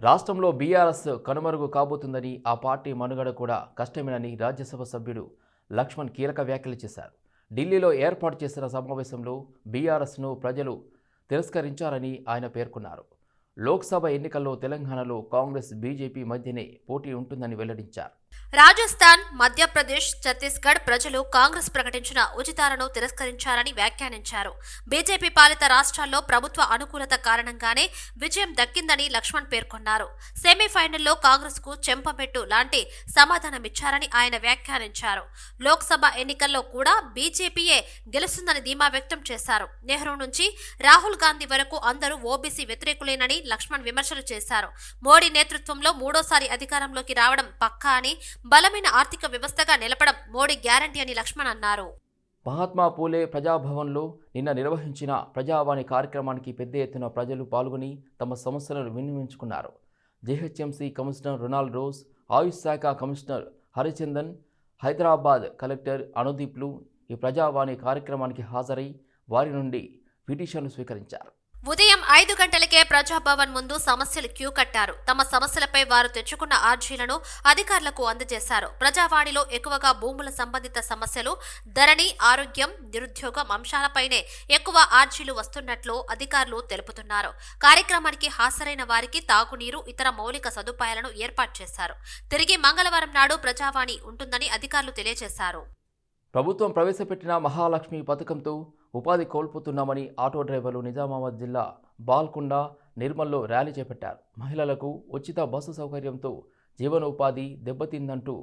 రాష్ట్రంలో బీఆర్ఎస్ కనుమరుగు కాబోతుందని, ఆ పార్టీ మనుగడ కూడా కష్టమేనని రాజ్యసభ సభ్యుడు లక్ష్మణ్ కీలక వ్యాఖ్యలు చేశారు. ఢిల్లీలో ఏర్పాటు చేసిన సమావేశంలో బీఆర్ఎస్ను ప్రజలు తిరస్కరించారని ఆయన పేర్కొన్నారు. లోక్సభ ఎన్నికల్లో తెలంగాణలో కాంగ్రెస్, బీజేపీ మధ్యనే పోటీ ఉంటుందని వెల్లడించారు. రాజస్థాన్, మధ్యప్రదేశ్, ఛత్తీస్గఢ్ ప్రజలు కాంగ్రెస్ ప్రకటించిన ఉచితాలను తిరస్కరించారని వ్యాఖ్యానించారు. బీజేపీ పాలిత రాష్ట్రాల్లో ప్రభుత్వ అనుకూలత కారణంగానే విజయం దక్కిందని లక్ష్మణ్ పేర్కొన్నారు. సెమీఫైనల్లో కాంగ్రెస్ కు చెంపపెట్టు లాంటి సమాధానమిచ్చారని ఆయన వ్యాఖ్యానించారు. లోక్సభ ఎన్నికల్లో కూడా బీజేపీయే గెలుస్తుందని ధీమా వ్యక్తం చేశారు. నెహ్రూ నుంచి రాహుల్ గాంధీ వరకు అందరూ ఓబీసీ వ్యతిరేకులేనని లక్ష్మణ్ విమర్శలు చేశారు. మోడీ నేతృత్వంలో మూడోసారి అధికారంలోకి రావడం పక్కా అని, బలమైన ఆర్థిక వ్యవస్థగా నిలపడం మోడీ గ్యారంటీ అని లక్ష్మణ్ అన్నారు. మహాత్మా పూలే ప్రజాభవన్లో నిన్న నిర్వహించిన ప్రజావాణి కార్యక్రమానికి పెద్ద ఎత్తున ప్రజలు పాల్గొని తమ సమస్యలను విన్నవించుకున్నారు. జీహెచ్ఎంసీ కమిషనర్ రొనాల్డ్ రోజ్, ఆయుష్ శాఖ కమిషనర్ హరిచందన్, హైదరాబాద్ కలెక్టర్ అనుదీప్లు ఈ ప్రజావాణి కార్యక్రమానికి హాజరై వారి నుండి పిటిషన్లు స్వీకరించారు. ఉదయం 5 గంటలకే ప్రజాభవన్ ముందు సమస్యలు క్యూ కట్టారు. తమ సమస్యలపై వారు తెచ్చుకున్న ఆర్జీలను అధికారులకు అందజేశారు. ప్రజావాణిలో ఎక్కువగా భూముల సంబంధిత సమస్యలు, ధరణి, ఆరోగ్యం, నిరుద్యోగం అంశాలపైనే ఎక్కువ ఆర్జీలు వస్తున్నట్లు అధికారులు తెలుపుతున్నారు. కార్యక్రమానికి హాజరైన వారికి తాగునీరు, ఇతర మౌలిక సదుపాయాలను ఏర్పాటు చేశారు. తిరిగి మంగళవారం నాడు ప్రజావాణి ఉంటుందని అధికారులు తెలియజేశారు. ప్రభుత్వం ప్రవేశపెట్టిన మహాలక్ష్మి పథకంతో ఉపాధి కోల్పోతున్నామని ఆటో డ్రైవర్లు నిజామాబాద్ జిల్లా బాల్కొండ, నిర్మల్లో ర్యాలీ చేపట్టారు. మహిళలకు ఉచిత బస్సు సౌకర్యంతో జీవనోపాధి దెబ్బతిందంటూ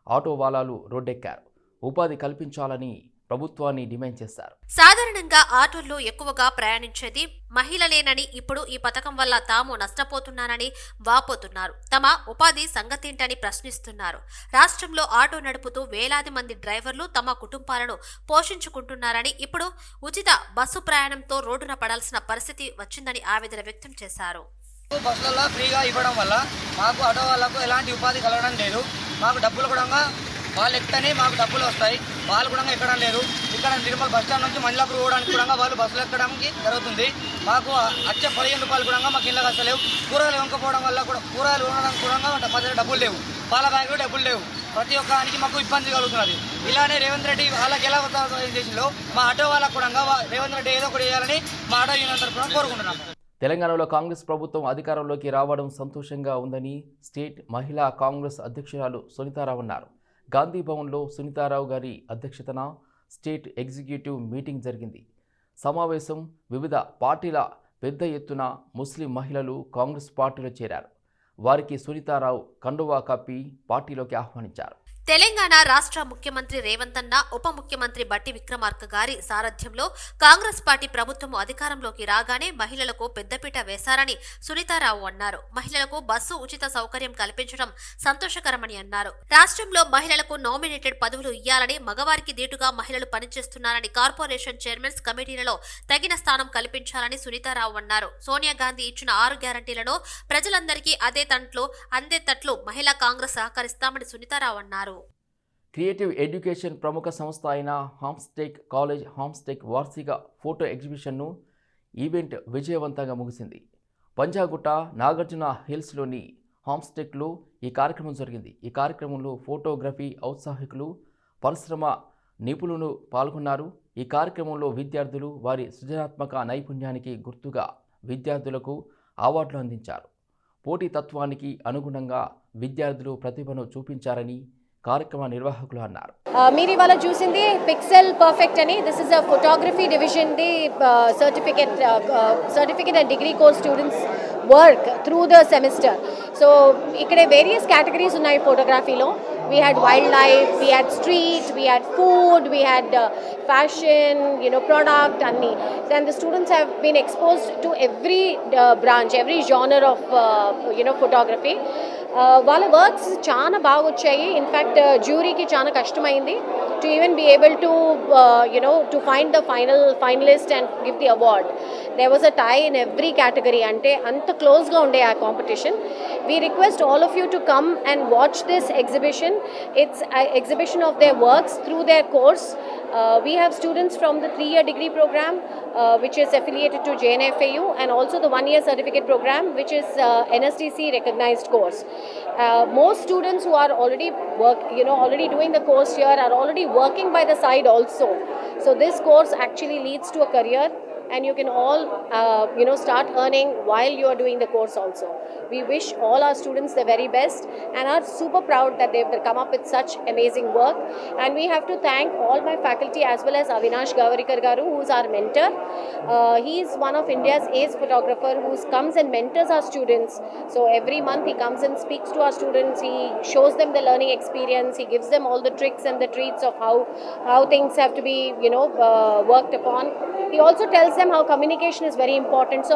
ఆటో వాలాలు రోడ్డెక్కారు. ఉపాధి కల్పించాలని ప్రభుత్వాన్ని డిమాండ్ చేశారు. సాధారణంగా ఆటోల్లో ఎక్కువగా ప్రయాణించేది మహిళలేనని, ఇప్పుడు ఈ పథకం వల్ల తాము నష్టపోతున్నానని వాపోతున్నారు. తమ ఉపాధి సంగతేంటని ప్రశ్నిస్తున్నారు. రాష్ట్రంలో ఆటో నడుపుతూ వేలాది మంది డ్రైవర్లు తమ కుటుంబాలను పోషించుకుంటున్నారని, ఇప్పుడు ఉచిత బస్సు ప్రయాణంతో రోడ్డున పడాల్సిన పరిస్థితి వచ్చిందని ఆవేదన వ్యక్తం చేశారు. బస్సులలో ఫ్రీగా ఇవ్వడం వల్ల మాకు ఆటో వాళ్ళకు ఎలాంటి ఉపాధి కలగడం లేదు. మాకు డబ్బులు కూడా వాళ్ళు ఎక్కడనే మాకు డబ్బులు వస్తాయి, వాళ్ళు కూడా ఎక్కడం లేదు. ఇక్కడ నిర్మల్ బస్ స్టాండ్ నుంచి మంజలాపూర్ పోవడానికి కూడా వాళ్ళు బస్సులు ఎక్కడానికి జరుగుతుంది. మాకు వచ్చే 15 రూపాయలు కూడా మాకు ఇళ్ళకి వస్తలేవు. కూరగాయలు ఇవ్వకపోవడం వల్ల కూడా, కూరగాయలు ఉండడానికి కూడా మా దగ్గర డబ్బులు లేవు, పాల బ్యాగులు డబ్బులు లేవు. ప్రతి ఒక్కరికి మాకు ఇబ్బంది కలుగుతున్నది. ఇలానే రేవంత్ రెడ్డి వాళ్ళకి ఎలా చేసిందో మా ఆటో వాళ్ళకు కూడా రేవంత్ రెడ్డి ఏదో ఒకటి చేయాలని మా ఆటో యూనియన్ తరఫున కోరుకుంటున్నాం. తెలంగాణలో కాంగ్రెస్ ప్రభుత్వం అధికారంలోకి రావడం సంతోషంగా ఉందని స్టేట్ మహిళా కాంగ్రెస్ అధ్యక్షురాలు సునీతారావు అన్నారు. గాంధీ భవన్లో సునీతారావు గారి అధ్యక్షతన స్టేట్ ఎగ్జిక్యూటివ్ మీటింగ్ జరిగింది. సమావేశం వివిధ పార్టీల పెద్ద ఎత్తున ముస్లిం మహిళలు కాంగ్రెస్ పార్టీలో చేరారు. వారికి సునీతారావు కండువా కప్పి పార్టీలోకి ఆహ్వానించారు. తెలంగాణ రాష్ట్ర ముఖ్యమంత్రి రేవంత్ అన్న, ఉప ముఖ్యమంత్రి బట్టి విక్రమార్క గారి సారథ్యంలో కాంగ్రెస్ పార్టీ ప్రభుత్వం అధికారంలోకి రాగానే మహిళలకు పెద్దపీట వేశారని సునీతారావు అన్నారు. మహిళలకు బస్సు ఉచిత సౌకర్యం కల్పించడం సంతోషకరమని అన్నారు. రాష్ట్రంలో మహిళలకు నామినేటెడ్ పదవులు ఇయ్యాలని, మగవారికి దీటుగా మహిళలు పనిచేస్తున్నారని, కార్పొరేషన్ చైర్మన్స్ కమిటీలలో తగిన స్థానం కల్పించాలని సునీతారావు అన్నారు. సోనియా గాంధీ ఇచ్చిన 6 గ్యారంటీలను ప్రజలందరికీ అందేటట్లు మహిళా కాంగ్రెస్ సహకరిస్తామని సునీతారావు అన్నారు. క్రియేటివ్ ఎడ్యుకేషన్ ప్రముఖ సంస్థ అయిన హామ్స్టెక్ కాలేజ్ హామ్స్టెక్ వార్షిక ఫోటో ఎగ్జిబిషన్ను ఈవెంట్ విజయవంతంగా ముగిసింది. పంజాగుట్ట, నాగార్జున హిల్స్లోని హామ్స్టెక్లో ఈ కార్యక్రమం జరిగింది. ఈ కార్యక్రమంలో ఫోటోగ్రఫీ ఔత్సాహికులు, పరిశ్రమ నిపుణులు పాల్గొన్నారు. ఈ కార్యక్రమంలో విద్యార్థులు వారి సృజనాత్మక నైపుణ్యానికి గుర్తుగా విద్యార్థులకు అవార్డులు అందించారు. పోటీతత్వానికి అనుగుణంగా విద్యార్థులు ప్రతిభను చూపించారని కార్యక్రమ నిర్వాహకులు అన్నారు. మీరు ఇవాళ చూసింది పిక్సెల్ పర్ఫెక్ట్ అని. This is a photography division the certificate and degree course students work through the semester. So ఇక్కడ వేరియస్ కేటగిరీస్ ఉన్నాయి ఫోటోగ్రఫీలో. We had wildlife, we had street, we had food, we had fashion, product, and the students have been exposed to every branch, every genre of photography. వాళ్ళ works చాలా బాగా వచ్చాయి. In fact జ్యూరీకి చాలా కష్టమైంది to even be able to to find the finalist and give the award. there was a tie in every category. Ante anta close ga unde our competition. We request all of you to come and watch this exhibition. It's an exhibition of their works through their course. We have students from the 3-year degree program, which is affiliated to JNFAU, and also the 1-year certificate program, which is NSTC recognized course. Most students who are already already doing the course here are already working by the side also. So this course actually leads to a career, and you can all start earning while you are doing the course also. We wish all our students the very best and are super proud that they've come up with such amazing work. And we have to thank all my faculty as well as Avinash Gavarikar Garu, who is our mentor. He is one of India's ace photographer who comes and mentors our students. So every month he comes and speaks to our students. He shows them the learning experience. He gives them all the tricks and the treats of how things have to be worked upon. He also tells them how communication is very important. So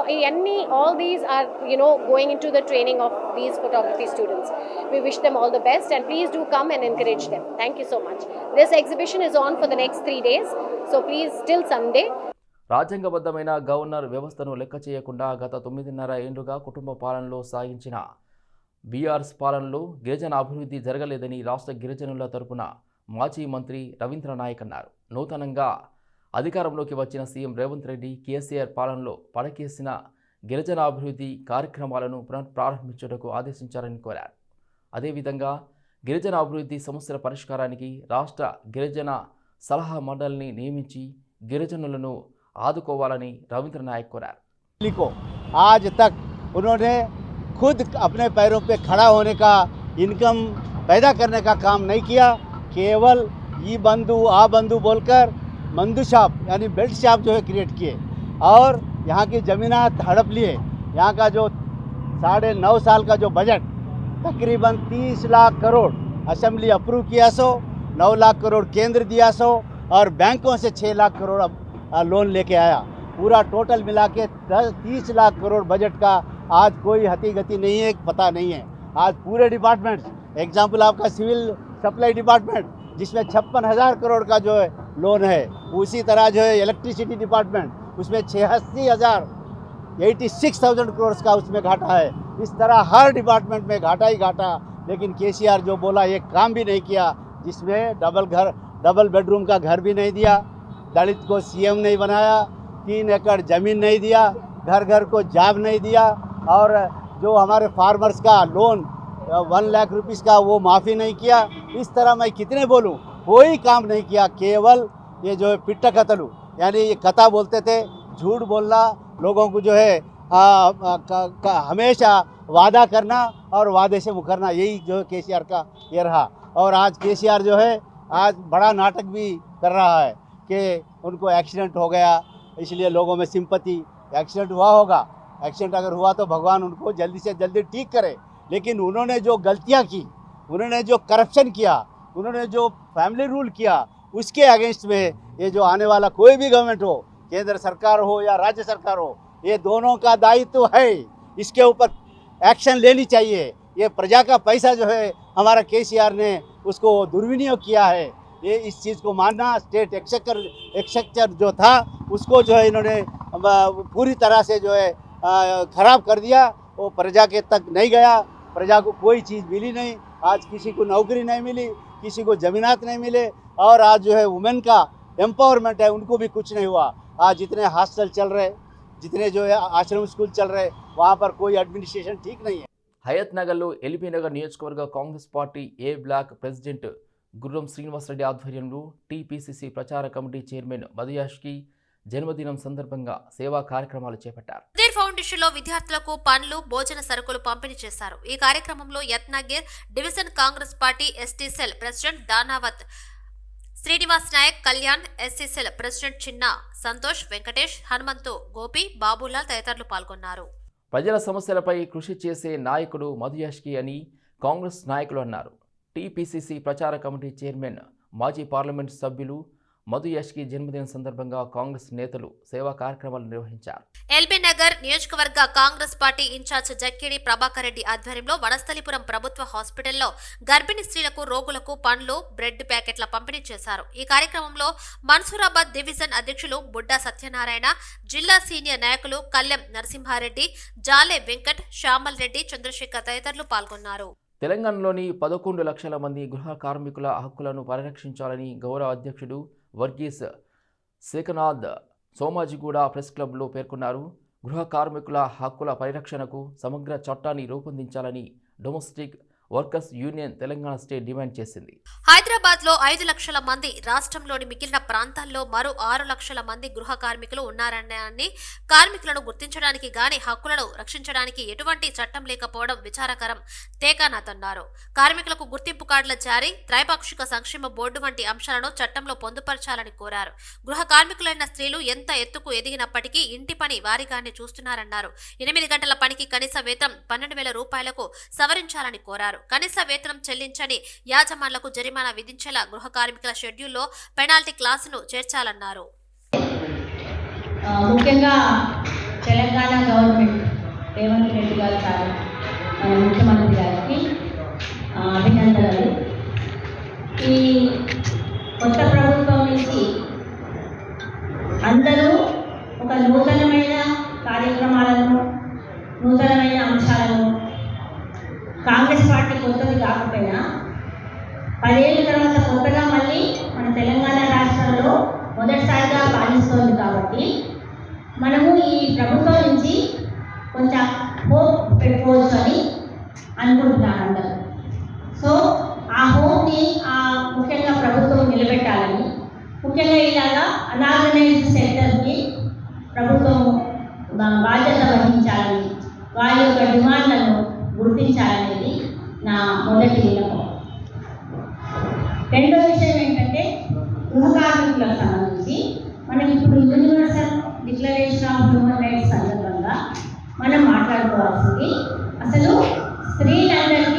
all these are going into the training of these photography students. We wish them all the best, and please do come and encourage them. Thank you so much. This exhibition is on for the next 3 days, so please till Sunday. రాజ్యాంగబద్ధమైన governor వ్యవస్థను లెక్క చేయకుండా గత 9.5 ఏళ్లుగా కుటుంబ పాలనలో సాగించిన BRS పాలనలో గిరిజన అభివృద్ధి జరగలేదని రాష్ట్ర గిరిజనుల తరపున మాజీ మంత్రి రవీంద్ర నాయక్ అన్నారు. నూతనంగా అధికారంలోకి వచ్చిన సీఎం రేవంత్ రెడ్డి కేసీఆర్ పాలనలో పడకేసిన గిరిజన అభివృద్ధి కార్యక్రమాలను పునఃప్రారంభించుటకు ఆదేశించారని కోరారు. అదేవిధంగా గిరిజన అభివృద్ధి సమస్యల పరిష్కారానికి రాష్ట్ర గిరిజన సలహా మండలిని నియమించి గిరిజనులను ఆదుకోవాలని రవీంద్ర నాయక్ కోరారు. आज तक उन्होंने खुद अपने पैरों पे खड़ा होने का, इनकम पैदा करने का काम नहीं किया. केवल ई बंधु आ बंधु बोलकर मंदू शॉप यानी बेल्ट शॉप जो है क्रिएट किए और यहाँ की ज़मीनात हड़प लिए. यहाँ का जो 9.5 साल का जो बजट तकरीबन 30 लाख करोड़ असेंबली अप्रूव किया सो, 9 लाख करोड़ केंद्र दिया सो और बैंकों से 6 लाख करोड़ लोन लेके आया. पूरा टोटल मिला के 30 लाख करोड़ बजट का आज कोई हती गति नहीं है, पता नहीं है. आज पूरे डिपार्टमेंट, एग्जाम्पल आपका सिविल सप्लाई डिपार्टमेंट जिसमें 56,000 करोड़ का जो है लोन है, उसी तरह जो है इलेक्ट्रिसिटी डिपार्टमेंट उसमें 86,000 करोड़ का उसमें घाटा है. इस तरह हर डिपार्टमेंट में घाटा ही घाटा. लेकिन केसीआर जो बोला एक काम भी नहीं किया, जिसमें डबल बेडरूम का घर भी नहीं दिया, दलित को सीएम नहीं बनाया, 3 एकड़ ज़मीन नहीं दिया, घर घर को जॉब नहीं दिया और जो हमारे फार्मर्स का लोन 1 लाख रुपीस का वो माफ़ी नहीं किया. इस तरह मैं कितने बोलूँ, कोई काम नहीं किया. केवल ये जो है पिट्टा कतलू यानी ये कथा बोलते थे, झूठ बोलना, लोगों को जो है हमेशा वादा करना और वादे से मुकरना, यही जो है केसीआर का ये रहा. और आज केसीआर जो है आज बड़ा नाटक भी कर रहा है कि उनको एक्सीडेंट हो गया इसलिए लोगों में सिंपैथी. एक्सीडेंट हुआ होगा, एक्सीडेंट अगर हुआ तो भगवान उनको जल्दी से जल्दी ठीक करे. लेकिन उन्होंने जो गलतियां की, उन्होंने जो करप्शन किया, उन्होंने जो फैमिली रूल किया, उसके अगेंस्ट में ये जो आने वाला कोई भी गवर्नमेंट हो, केंद्र सरकार हो या राज्य सरकार हो, ये दोनों का दायित्व है. इसके ऊपर एक्शन लेनी चाहिए. ये प्रजा का पैसा जो है हमारा केसीआर ने उसको दुर्विनियोग किया है. ये इस चीज़ को मानना. स्टेट एक्सचेकर जो था उसको जो है इन्होंने पूरी तरह से जो है ख़राब कर दिया. वो प्रजा के तक नहीं गया, प्रजा को कोई चीज़ मिली नहीं. आज किसी को नौकरी नहीं मिली, किसी को ज़मीनात नहीं मिले और आज जो है वुमेन का एम्पावरमेंट है उनको भी कुछ नहीं हुआ. आज जितने हॉस्टल चल रहे, जितने जो है आश्रम स्कूल चल रहे, वहाँ पर कोई एडमिनिस्ट्रेशन ठीक नहीं है. హయత్ నగర్లో ఎల్బీ నగర్ నియోజకవర్గ కాంగ్రెస్ పార్టీ ఏ బ్లాక్ ప్రెసిడెంట్ గుర్రం శ్రీనివాసరెడ్డి ఆధ్వర్యంలో టీపీసీసీ ప్రచార కమిటీ చైర్మన్ మధుయాష్కి జన్మదినం సందర్భంగా సేవా కార్యక్రమాలు చేపట్టారు. ఉదయ్ ఫౌండేషన్ లో విద్యార్థులకు పండ్లు, భోజన సరుకులు పంపిణీ చేశారు. ఈ కార్యక్రమంలో Yatnagir division Congress party ST cell president Danavath Srinivas Nayak, Kalyan, SC cell president Chinna Santosh, Venkatesh, Hanumanthu, Gopi, Babulal తదితరులు పాల్గొన్నారు. ప్రజల సమస్యలపై కృషి చేసే నాయకుడు మధుయాష్కి అని కాంగ్రెస్ నాయకులు అన్నారు. టీపీసీసీ ప్రచార కమిటీ చైర్మన్, మాజీ పార్లమెంటు సభ్యులు మధు యష్కి జన్మదిన సందర్భంగా కాంగ్రెస్ నేతలు సేవా కార్యక్రమాలు నిర్వహించారు. ఎల్బీ నగర్ నియోజకవర్గ కాంగ్రెస్ పార్టీ ఇన్ఛార్జ్ జక్కిడి ప్రభాకర్ రెడ్డి ఆధ్వర్యంలో వనస్థలిపురం ప్రభుత్వ హాస్పిటల్లో గర్భిణీ స్త్రీలకు రోగులకు పండ్లు బ్రెడ్ ప్యాకెట్ల పంపిణీ చేశారు. ఈ కార్యక్రమంలో మన్సూరాబాద్ డివిజన్ అధ్యక్షులు బుడ్డా సత్యనారాయణ, జిల్లా సీనియర్ నాయకులు కల్లెం నరసింహారెడ్డి, జాలే వెంకట్, శ్యామల్ రెడ్డి, చంద్రశేఖర్ తదితరులు పాల్గొన్నారు. తెలంగాణలోని 11 లక్షల మంది గృహ కార్మికుల హక్కులను పరిరక్షించాలని గౌరవ అధ్యక్షుడు వర్గీస్ శేఖనాథ్ సోమాజిగూడ ప్రెస్ క్లబ్లో పేర్కొన్నారు. గృహ కార్మికుల హక్కుల పరిరక్షణకు సమగ్ర చట్టాన్ని రూపొందించాలని domestic workers union Telangana state demand చేసింది. హైదరాబాద్ లో 5 లక్షల మంది, రాష్ట్రంలోని మిగిలిన ప్రాంతాల్లో మరో 6 లక్షల మంది గృహ కార్మికులు ఉన్నారని, కార్మికులను గుర్తించడానికి గాని హక్కులను రక్షించడానికి ఎటువంటి చట్టం లేకపోవడం విచారకరం తేకానాథ్ అన్నారు. కార్మికులకు గుర్తింపు కార్డుల జారీ, త్రైపాక్షిక సంక్షేమ బోర్డు వంటి అంశాలను చట్టంలో పొందుపరచాలని కోరారు. గృహ కార్మికులైన స్త్రీలు ఎంత ఎత్తుకు ఎదిగినప్పటికీ ఇంటి పని వారిగానే చూస్తున్నారన్నారు. 8 గంటల పనికి కనీస వేతనం 12,000 రూపాయలకు సవరించాలని కోరారు. కనీస వేతనం చెల్లించని యాజమాన్లకు జరిమానా విధించేలా గృహ కార్మికుల షెడ్యూల్లో పెనాల్టీ క్లాసును చేర్చాలన్నారు. ముఖ్యంగా తెలంగాణ గవర్నమెంట్ రేవంత్ రెడ్డి గారు సార్ ముఖ్యమంత్రి గారికి అభినందనలు. ఈ కొత్త ప్రభుత్వం నుంచి అందరూ ఒక నూతనమైన కార్యక్రమాలను, నూతనమైన అంశాలను, కాంగ్రెస్ పార్టీ కొత్తది కాకపోయినా 10 ఏళ్ళ తర్వాత కొత్తగా మళ్ళీ మన తెలంగాణ రాష్ట్రంలో మొదటిసారిగా పాలిస్తోంది కాబట్టి మనము ఈ ప్రభుత్వం నుంచి కొంచెం హోప్ పెట్టుకోవచ్చు అని అనుకుంటున్నాను అందరూ. సో ఆ హోప్ని ముఖ్యంగా ప్రభుత్వం నిలబెట్టాలని, ముఖ్యంగా ఇలాగా అనార్గనైజ్డ్ సెక్టర్కి ప్రభుత్వం బాధ్యత వహించాలని, వారి యొక్క డిమాండ్లను గుర్తించాలనేది నా మొదటి విన్నపం. రెండో విషయం ఏంటంటే గృహ కార్మికులకు సంబంధించి మనం ఇప్పుడు universal declaration of human rights సందర్భంగా మనం మాట్లాడుకోవాల్సింది అసలు స్త్రీలందరూ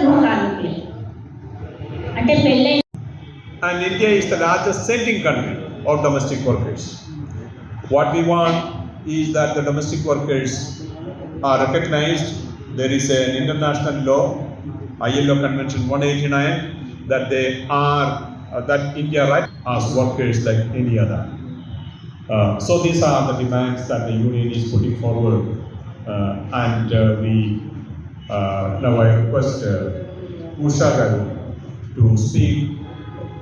గృహ కార్మికులే అంటే పెళ్ళై. And India is the largest sending country of domestic workers. What we want is that the domestic workers are recognized. There is an international law, ILO Convention 189, that they are that India right as workers like any other. So these are the demands that the union is putting forward, and we now I request Usha Garu to speak.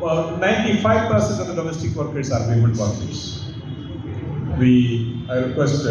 95% of the domestic workers are women workers. I request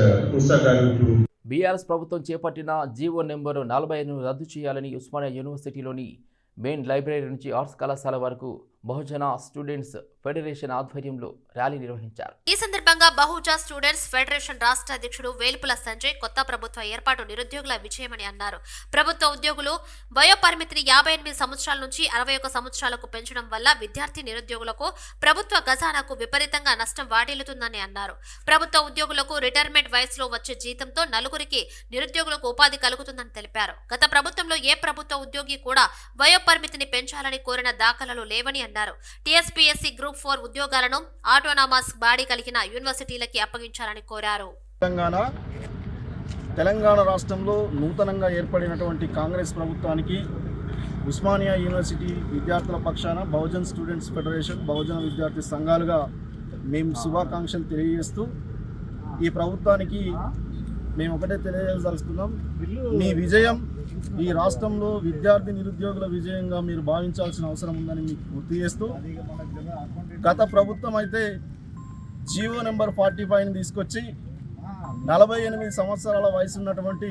Usha Garu to. BRS ప్రభుత్వం చేపట్టిన GO number 45ను రద్దు చేయాలని Osmania యూనివర్సిటీలోని main library నుంచి arts కళాశాల వరకు బహుజన students federation ఆధ్వర్యంలో rally నిర్వహించారు. ఈ సందర్భంగా బహుజన స్టూడెంట్స్ ఫెడరేషన్ రాష్ట్ర అధ్యక్షుడు వేల్పుల సంజయ్ కొత్త ప్రభుత్వ ఏర్పాటు నిరుద్యోగుల విజయమని అన్నారు. ప్రభుత్వ ఉద్యోగులు వయోపరిమితిని 58 సంవత్సరాల నుంచి 61 సంవత్సరాలకు పెంచడం వల్ల విద్యార్థి నిరుద్యోగులకు ప్రభుత్వ ఖజానాకు విపరీతంగా నష్టం వాటిల్లుతుందని అన్నారు. ప్రభుత్వ ఉద్యోగులకు రిటైర్మెంట్ వయసులో వచ్చే జీతంతో నలుగురికి నిరుద్యోగులకు ఉపాధి కలుగుతుందని తెలిపారు. గత ప్రభుత్వంలో ఏ ప్రభుత్వ ఉద్యోగి కూడా వయోపరిమితిని పెంచాలని కోరిన దాఖలాలు లేవని అన్నారు. టీఎస్పీఎస్సీ గ్రూప్ 4 ఉద్యోగాలను ఆటోనామస్ బాడీ కలిగిన యూనివర్సిటీలకి అప్పగించాలని కోరారు. తెలంగాణ రాష్ట్రంలో నూతనంగా ఏర్పడినటువంటి కాంగ్రెస్ ప్రభుత్వానికి ఉస్మానియా యూనివర్సిటీ విద్యార్థుల పక్షాన బహుజన్ స్టూడెంట్స్ ఫెడరేషన్, బహుజన విద్యార్థి సంఘాలుగా మేము శుభాకాంక్షలు తెలియజేస్తూ ఈ ప్రభుత్వానికి మేము ఒకటే తెలియజేయదలుచుకున్నాం. మీ విజయం ఈ రాష్ట్రంలో విద్యార్థి నిరుద్యోగుల విజయంగా మీరు భావించాల్సిన అవసరం ఉందని మీకు గుర్తు చేస్తూ, గత ప్రభుత్వం అయితే జీవో నెంబర్ 45ని తీసుకొచ్చి 48 సంవత్సరాల వయసు ఉన్నటువంటి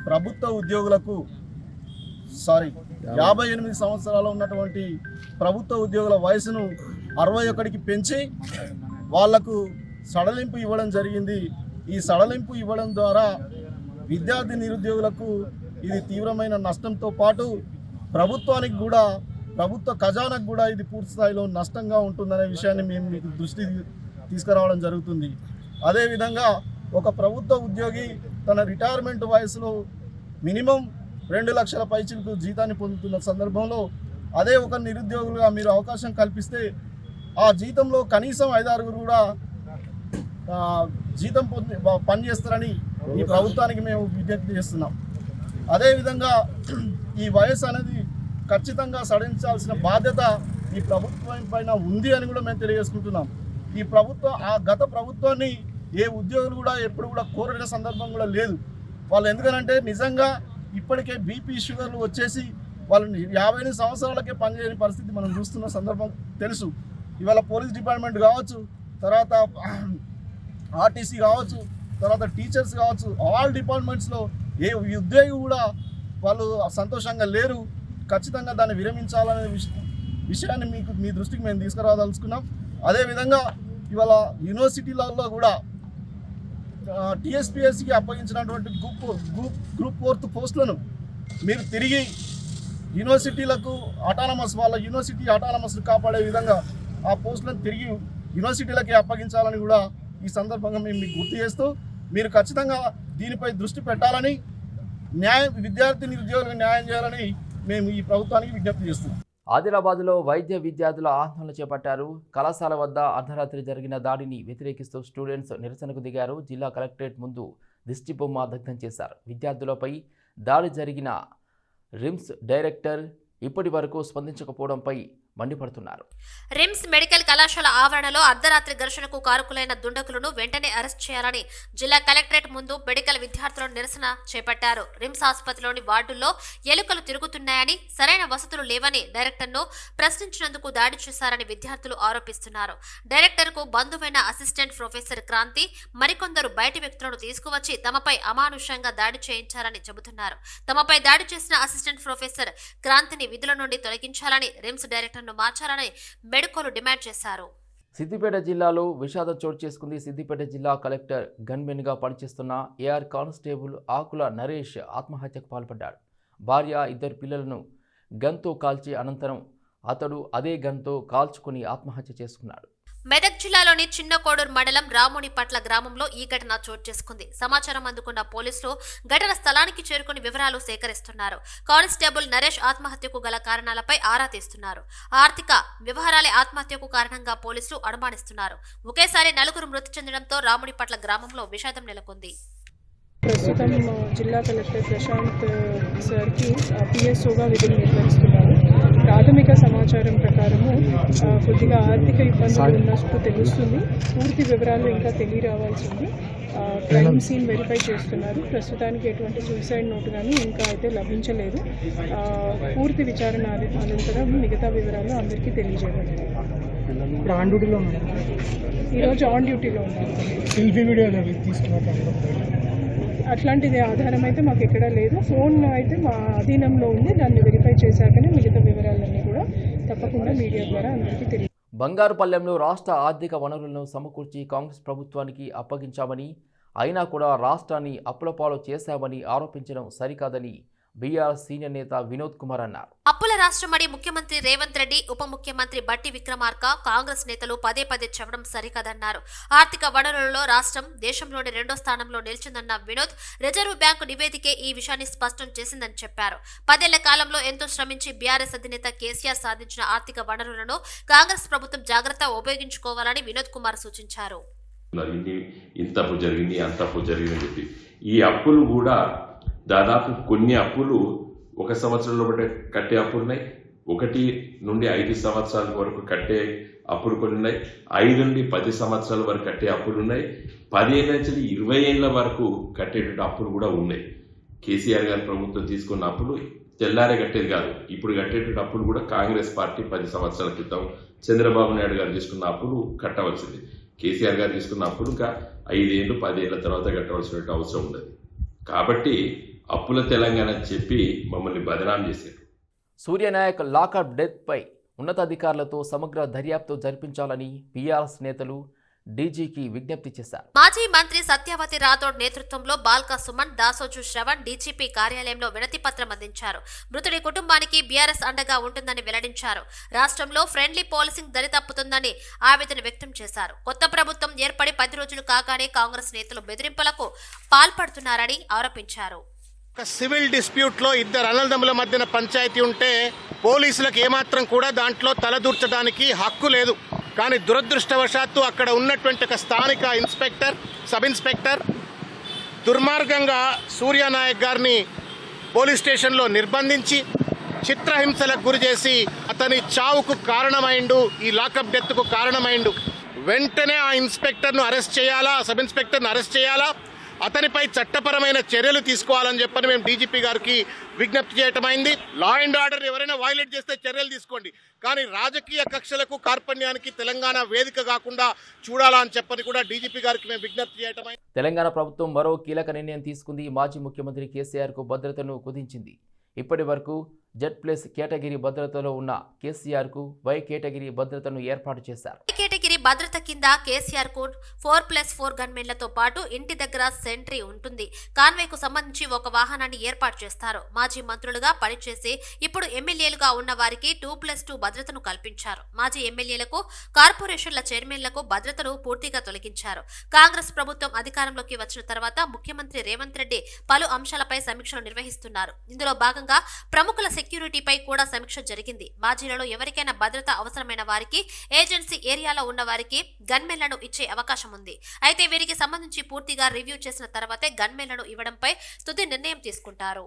ప్రభుత్వ ఉద్యోగులకు 58 సంవత్సరాలు ఉన్నటువంటి ప్రభుత్వ ఉద్యోగుల వయసును 61కి పెంచి వాళ్లకు సడలింపు ఇవ్వడం జరిగింది. ఈ సడలింపు ఇవ్వడం ద్వారా విద్యార్థి నిరుద్యోగులకు ఇది తీవ్రమైన నష్టంతో పాటు ప్రభుత్వానికి కూడా, ప్రభుత్వ ఖజానాకు కూడా ఇది పూర్తి స్థాయిలో నష్టంగా ఉంటుందనే విషయాన్ని మేము మీకు దృష్టి తీసుకురావడం జరుగుతుంది. అదేవిధంగా ఒక ప్రభుత్వ ఉద్యోగి తన రిటైర్మెంట్ వయసులో మినిమం 2 లక్షల పైచిలకు జీతాన్ని పొందుతున్న సందర్భంలో అదే ఒక నిరుద్యోగులుగా మీరు అవకాశం కల్పిస్తే ఆ జీతంలో కనీసం 5-6 కూడా జీతం పొంది పనిచేస్తారని ఈ ప్రభుత్వానికి మేము విజ్ఞప్తి చేస్తున్నాం. అదేవిధంగా ఈ వయసు అనేది ఖచ్చితంగా సడలించాల్సిన బాధ్యత ఈ ప్రభుత్వం పైన ఉంది అని కూడా మేము తెలియజేసుకుంటున్నాం. ఈ ప్రభుత్వం గత ప్రభుత్వాన్ని ఏ ఉద్యోగులు కూడా ఎప్పుడు కూడా కోరిన సందర్భం కూడా లేదు. వాళ్ళు ఎందుకనంటే నిజంగా ఇప్పటికే బీపీ షుగర్లు వచ్చేసి వాళ్ళు 58 సంవత్సరాలకే పనిచేయని పరిస్థితి మనం చూస్తున్న సందర్భం తెలుసు. ఇవాళ పోలీస్ డిపార్ట్మెంట్ కావచ్చు, తర్వాత ఆర్టీసీ కావచ్చు, తర్వాత టీచర్స్ కావచ్చు, ఆల్ డిపార్ట్మెంట్స్లో ఏ ఉద్యోగి కూడా వాళ్ళు సంతోషంగా లేరు. ఖచ్చితంగా దాన్ని విరమించాలనే విషయాన్ని మీ దృష్టికి మేము తీసుకురాదలుచుకున్నాం. అదేవిధంగా ఇవాళ యూనివర్సిటీలలో కూడా టీఎస్పీఎస్సికి అప్పగించినటువంటి గ్రూప్ 4 పోస్టులను మీరు తిరిగి యూనివర్సిటీలకు వాళ్ళ యూనివర్సిటీ అటానమస్ కాపాడే విధంగా ఆ పోస్టులను తిరిగి యూనివర్సిటీలకి అప్పగించాలని కూడా ఈ సందర్భంగా మేము మీకు గుర్తు చేస్తూ మీరు ఖచ్చితంగా దీనిపై దృష్టి పెట్టాలని, విద్యార్థి నిరుద్యోగులకు న్యాయం చేయాలని మేము ఈ ప్రభుత్వానికి విజ్ఞప్తి చేస్తున్నాం. ఆదిలాబాద్లో వైద్య విద్యార్థుల ఆందోళన చేపట్టారు. కళాశాల వద్ద అర్ధరాత్రి జరిగిన దాడిని వ్యతిరేకిస్తూ స్టూడెంట్స్ నిరసనకు దిగారు. జిల్లా కలెక్టరేట్ ముందు దిష్టిబొమ్మ దగ్ధం చేశారు. విద్యార్థులపై దాడి జరిగిన రిమ్స్ డైరెక్టర్ ఇప్పటి వరకు స్పందించకపోవడంపై మండిపడుతున్నారు. రిమ్స్ మెడికల్ కళాశాల ఆవరణలో అర్ధరాత్రి ఘర్షణకు కారకులైన దుండగులను వెంటనే అరెస్ట్ చేయాలని జిల్లా కలెక్టరేట్ ముందు మెడికల్ విద్యార్థులు నిరసన చేపట్టారు. రిమ్స్ ఆసుపత్రిలోని వార్డుల్లో ఎలుకలు తిరుగుతున్నాయని, సరైన వసతులు లేవని డైరెక్టర్ను ప్రశ్నించినందుకు దాడి చేశారని విద్యార్థులు ఆరోపిస్తున్నారు. డైరెక్టర్కు బంధువైన అసిస్టెంట్ ప్రొఫెసర్ క్రాంతి మరికొందరు బయటి వ్యక్తులను తీసుకువచ్చి తమపై అమానుషంగా దాడి చేయించారని చెబుతున్నారు. తమపై దాడి చేసిన అసిస్టెంట్ ప్రొఫెసర్ క్రాంతిని విధుల నుండి తొలగించాలని రిమ్స్ డైరెక్టర్ మార్చాలని మెడికోలు డిమాండ్ చేశారు. సిద్దిపేట జిల్లాలో విషాదం చోటు చేసుకుంది. సిద్దిపేట జిల్లా కలెక్టర్ గన్మెన్గా పనిచేస్తున్న ఏఆర్ కానిస్టేబుల్ ఆకుల నరేష్ ఆత్మహత్యకు పాల్పడ్డాడు. భార్య, 2 పిల్లలను గన్తో కాల్చి అనంతరం అతడు అదే గన్తో కాల్చుకుని ఆత్మహత్య చేసుకున్నాడు. మెదక్ జిల్లాలోని చిన్న కోడూరు మండలం రామునిపట్ల గ్రామంలో ఈ ఘటన చోటు చేసుకుంది. సమాచారం అందుకున్న పోలీసులు ఘటన స్థలానికి చేరుకుని వివరాలు సేకరిస్తున్నారు. కానిస్టేబుల్ నరేష్ ఆత్మహత్యకు గల కారణాలపై ఆరా తీస్తున్నారు. ఆర్థిక వ్యవహారాలే ఆత్మహత్యకు కారణంగా పోలీసులు అనుమానిస్తున్నారు. ఒకేసారి 4 మృతి చెందడంతో రామునిపట్ల గ్రామంలో విషాదం నెలకొంది. ప్రస్తుతం జిల్లా కలెక్టర్ ప్రశాంత్ సార్కి పిఎస్ఓగా విధులు నిర్వహిస్తున్నారు. ప్రాథమిక సమాచారం ప్రకారము కొద్దిగా ఆర్థిక ఇబ్బందులు ఉన్నట్టు తెలుస్తుంది. పూర్తి వివరాలు ఇంకా తెలియరావాల్సింది. క్రైమ్ సీన్ వెరిఫై చేస్తున్నారు. ప్రస్తుతానికి ఎటువంటి సూసైడ్ నోట్ కానీ ఇంకా అయితే లభించలేదు. పూర్తి విచారణ అనంతరం మిగతా వివరాలు అందరికీ తెలియజేయబడతాయి. ఈరోజు ఆన్ డ్యూటీలో ఉన్నారు. అట్లాంటిది ఆధారం అయితే మాకు ఎక్కడా లేదు. ఫోన్ అయితే మా అధీనంలో ఉంది. దాన్ని వెరిఫై చేశాకనే మిగతా వివరాలన్నీ కూడా తప్పకుండా మీడియా ద్వారా అందరికీ తెలియదు. బంగారుపల్లెంలో రాష్ట్ర ఆర్థిక వనరులను సమకూర్చి కాంగ్రెస్ ప్రభుత్వానికి అప్పగించామని, అయినా కూడా రాష్ట్రాన్ని అప్పులపాలు చేశామని ఆరోపించడం సరికాదని బీఆర్ఎస్ సీనియర్ నేత వినోద్ కుమార్ అన్నారు. అప్పుల రాష్ట్రమని ముఖ్యమంత్రి రేవంత్ రెడ్డి, ఉప ముఖ్యమంత్రి బట్టి విక్రమార్క, కాంగ్రెస్ నేతలు పదే చెప్పడం సరికాదన్నారు. ఆర్థిక వనరులలో రాష్ట్రం దేశంలోని 2వ స్థానంలో నిలిచిందన్న వినోద్, రిజర్వ్ బ్యాంకు నివేదికే ఈ విషయాన్ని స్పష్టం చేసిందని చెప్పారు. 10 ఏళ్ల కాలంలో ఎంతో శ్రమించి బీఆర్ఎస్ అధినేత కేసీఆర్ సాధించిన ఆర్థిక వనరులను కాంగ్రెస్ ప్రభుత్వం జాగ్రత్తగా ఉపయోగించుకోవాలని వినోద్ కుమార్ సూచించారు. ఇంత అప్పు జరిగింది, అంత అప్పు జరిగిందని చెప్పి ఈ అప్పులు కూడా దాదాపు కొన్ని అప్పులు 1 సంవత్సరంలో కట్టే అప్పులు ఉన్నాయి, 1 నుండి 5 సంవత్సరాల వరకు కట్టే అప్పులు కొన్ని ఉన్నాయి, 5 నుండి 10 సంవత్సరాల వరకు కట్టే అప్పులు ఉన్నాయి, 10 ఏళ్ళ నుంచి 20 ఏళ్ల వరకు కట్టేటువంటి అప్పులు కూడా ఉన్నాయి. కేసీఆర్ గారి ప్రభుత్వం తీసుకున్న అప్పులు తెల్లారే కట్టేది కాదు. ఇప్పుడు కట్టేటువంటి అప్పులు కూడా కాంగ్రెస్ పార్టీ 10 సంవత్సరాల క్రితం చంద్రబాబు నాయుడు గారు తీసుకున్న అప్పులు కట్టవలసింది. కేసీఆర్ గారు తీసుకున్న అప్పులు ఇంకా 5 ఏళ్ళు 10 ఏళ్ల తర్వాత కట్టవలసిన అవసరం ఉండదు. కాబట్టి అప్పుల తెలంగాణ చెప్పి మమ్మల్ని బదనాం చేశారు. సూర్యనాయక్ లాకప్ డెత్పై ఉన్నతాధికారులతో సమగ్ర దర్యాప్తు జరిపించాలని బీఆర్ఎస్ నేతలు డీజీకి విజ్ఞప్తి చేశారు. మాజీ మంత్రి సత్యవతి రాథోడ్ నేతృత్వంలో బాల్కా సుమన్, దాసోజు శ్రవణ్ డీజీపీ కార్యాలయంలో వినతి పత్రం అందించారు. మృతుడి కుటుంబానికి బీఆర్ఎస్ అండగా ఉంటుందని వెల్లడించారు. రాష్ట్రంలో ఫ్రెండ్లీ పాలసింగ్ దరితప్పుతుందని ఆవేదన వ్యక్తం చేశారు. కొత్త ప్రభుత్వం ఏర్పడి 10 రోజులు కాగానే కాంగ్రెస్ నేతలు బెదిరింపులకు పాల్పడుతున్నారని ఆరోపించారు. సివిల్ డిస్ప్యూట్లో 2 అన్నదమ్ముల మధ్యన పంచాయతీ ఉంటే పోలీసులకు ఏమాత్రం కూడా దాంట్లో తలదూర్చడానికి హక్కు లేదు. కానీ దురదృష్టవశాత్తు అక్కడ ఉన్నటువంటి ఒక స్థానిక సబ్ ఇన్స్పెక్టర్ దుర్మార్గంగా సూర్యానాయక్ గారిని పోలీస్ స్టేషన్లో నిర్బంధించి చిత్రహింసలకు గురి చేసి అతని చావుకు కారణమైండు, ఈ లాకప్ డెత్కు కారణమైండు. వెంటనే ఆ ఇన్స్పెక్టర్ను అరెస్ట్ చేయాలా, సబ్ ఇన్స్పెక్టర్ను అరెస్ట్ చేయాలా, అతనిపై చట్టపరమైన చర్యలు తీసుకోవాలని చెప్పని మేము డీజీపీ గారికి విజ్ఞప్తి చేయటమైంది. లా అండ్ ఆర్డర్ ఎవరైనా వైలేట్ చేస్తే చర్యలు తీసుకోండి, కానీ రాజకీయ కక్షలకు కార్పణ్యానికి తెలంగాణ వేదిక కాకుండా చూడాలా అని చెప్పని కూడా డీజీపీ గారికి మేము విజ్ఞప్తి చేయటమైంది. తెలంగాణ ప్రభుత్వం మరో కీలక నిర్ణయం తీసుకుంది. మాజీ ముఖ్యమంత్రి కేసీఆర్కు భద్రతను కుదించింది. ఇప్పటి వరకు Z+ కేటగిరీ భద్రతలో ఉన్న కేసీఆర్కు Y కేటగిరీ భద్రతను ఏర్పాటు చేశారు. కేటగిరీ భద్రత కింద కేసీఆర్ కు 4+4 గన్మెన్లతో పాటు ఇంటి దగ్గర సెంట్రీ ఉంటుంది. కాన్వేకు సంబంధించి ఒక వాహనాన్ని ఏర్పాటు చేస్తారు. మాజీ మంత్రులుగా పనిచేసి ఇప్పుడు ఎమ్మెల్యేలుగా ఉన్న వారికి 2+2 భద్రతను కల్పించారు. మాజీ ఎమ్మెల్యేలకు, కార్పొరేషన్ల చైర్మన్లకు భద్రతను పూర్తిగా తొలగించారు. కాంగ్రెస్ ప్రభుత్వం అధికారంలోకి వచ్చిన తర్వాత ముఖ్యమంత్రి రేవంత్ రెడ్డి పలు అంశాలపై సమీక్షలు నిర్వహిస్తున్నారు. ఇందులో భాగంగా ప్రముఖుల సెక్యూరిటీపై కూడా సమీక్ష జరిగింది. మాజీలలో ఎవరికైనా భద్రత అవసరమైన వారికి ఏజెన్సీ ఏరియాలో ఉన్న వారికి గన్మెన్లను ఇచ్చే అవకాశం ఉంది. అయితే వీరికి సంబంధించి పూర్తిగా రివ్యూ చేసిన తర్వాతే గన్మెన్లను ఇవ్వడంపై తుది నిర్ణయం తీసుకుంటారు.